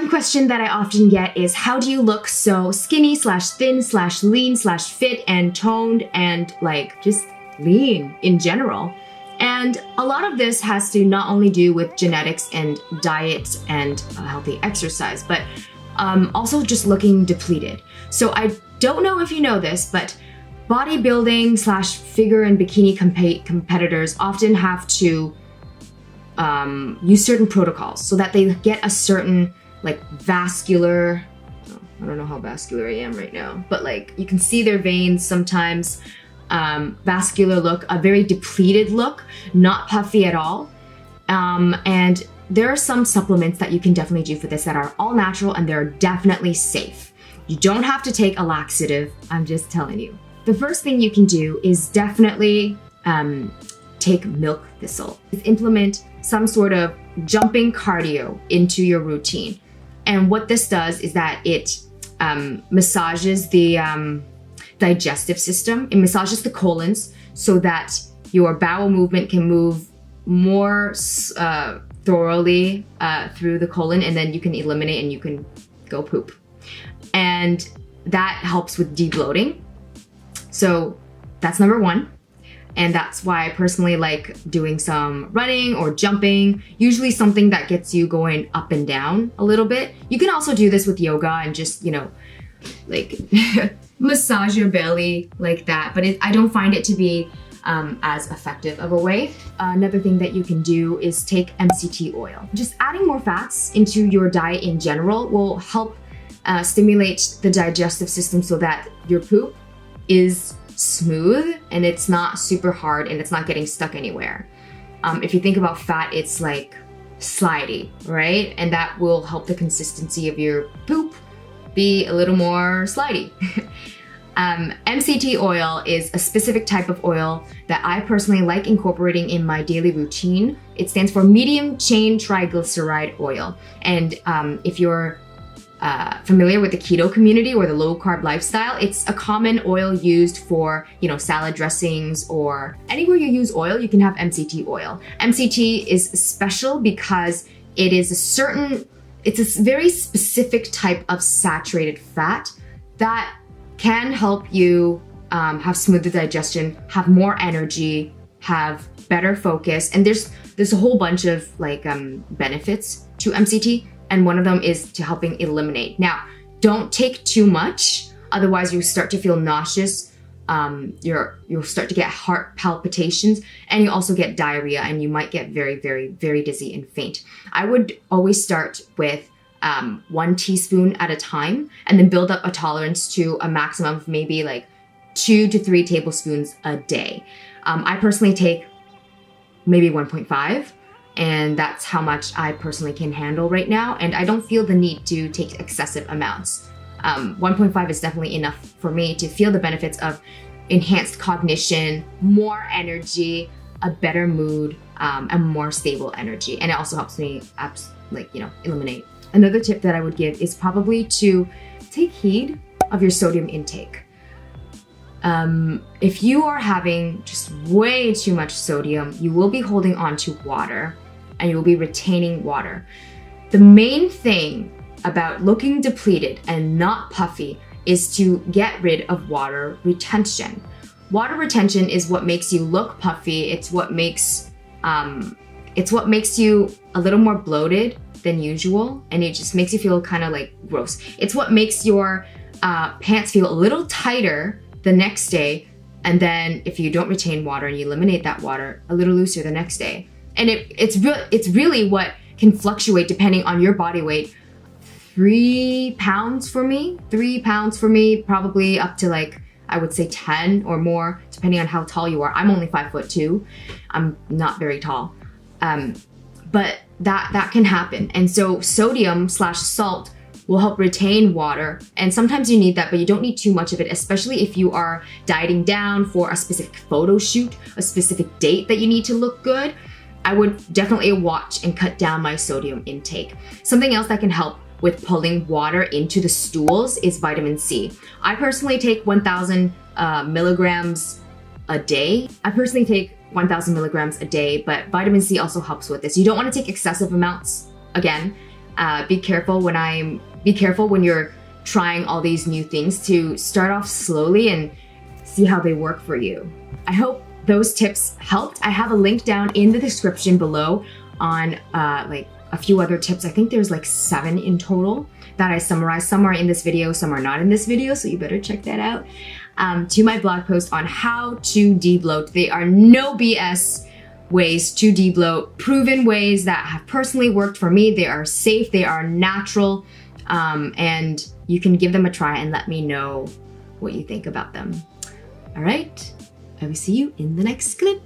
One question that I often get is, how do you look so skinny / thin / lean / fit and toned and like just lean in general? And a lot of this has to not only do with genetics and diet and healthy exercise, but also just looking depleted. So I don't know if you know this, but bodybuilding / figure and bikini competitors often have to use certain protocols so that they get a certain like vascular, I don't know how vascular I am right now, but like you can see their veins sometimes, vascular look, a very depleted look, not puffy at all. And there are some supplements that you can definitely do for this that are all natural and they're definitely safe. You don't have to take a laxative, I'm just telling you. The first thing you can do is definitely take milk thistle. Implement some sort of jumping cardio into your routine. And what this does is that it massages the digestive system. It massages the colons so that your bowel movement can move more thoroughly through the colon, and then you can eliminate and you can go poop. And that helps with debloating. So that's number one. And that's why I personally like doing some running or jumping, usually something that gets you going up and down a little bit. You can also do this with yoga and just, you know, like massage your belly like that. But I don't find it to be as effective of a way. Another thing that you can do is take MCT oil. Just adding more fats into your diet in general will help stimulate the digestive system so that your poop is smooth and it's not super hard and it's not getting stuck anywhere. If you think about fat, it's like slidey, right? And that will help the consistency of your poop be a little more slidey. MCT oil is a specific type of oil that I personally like incorporating in my daily routine. It stands for medium chain triglyceride oil. And if you're familiar with the keto community or the low carb lifestyle, it's a common oil used for, you know, salad dressings or anywhere you use oil, you can have MCT oil. MCT is special because it is it's a very specific type of saturated fat that can help you have smoother digestion, have more energy, have better focus. And there's a whole bunch of like benefits to MCT. And one of them is to helping eliminate. Now, don't take too much, otherwise you start to feel nauseous. You'll start to get heart palpitations, and you also get diarrhea, and you might get very, very, very dizzy and faint. I would always start with 1 teaspoon at a time, and then build up a tolerance to a maximum of maybe like 2 to 3 tablespoons a day. I personally take maybe 1.5. And that's how much I personally can handle right now. And I don't feel the need to take excessive amounts. 1.5 is definitely enough for me to feel the benefits of enhanced cognition, more energy, a better mood, and more stable energy. And it also helps me eliminate. Another tip that I would give is probably to take heed of your sodium intake. If you are having just way too much sodium, you will be holding on to water and you will be retaining water. The main thing about looking depleted and not puffy is to get rid of water retention. Water retention is what makes you look puffy. It's what makes you a little more bloated than usual, and it just makes you feel kind of like gross. It's what makes your pants feel a little tighter the next day, and then if you don't retain water and you eliminate that water, a little looser the next day. And it's really what can fluctuate depending on your body weight. 3 pounds for me, probably up to like, I would say 10 or more, depending on how tall you are. I'm only 5'2". I'm not very tall. But that can happen. And so sodium / salt will help retain water. And sometimes you need that, but you don't need too much of it, especially if you are dieting down for a specific photo shoot, a specific date that you need to look good. I would definitely watch and cut down my sodium intake. Something else that can help with pulling water into the stools is vitamin C. I personally take 1,000 milligrams a day. but vitamin C also helps with this. You don't want to take excessive amounts again. Be careful when you're trying all these new things to start off slowly and see how they work for you. I hope those tips helped. I have a link down in the description below on like a few other tips. I think there's like 7 in total that I summarized. Some are in this video, some are not in this video, so you better check that out. To my blog post on how to debloat. They are no BS ways to debloat, proven ways that have personally worked for me. They are safe, they are natural, and you can give them a try and let me know what you think about them. All right, I will see you in the next clip.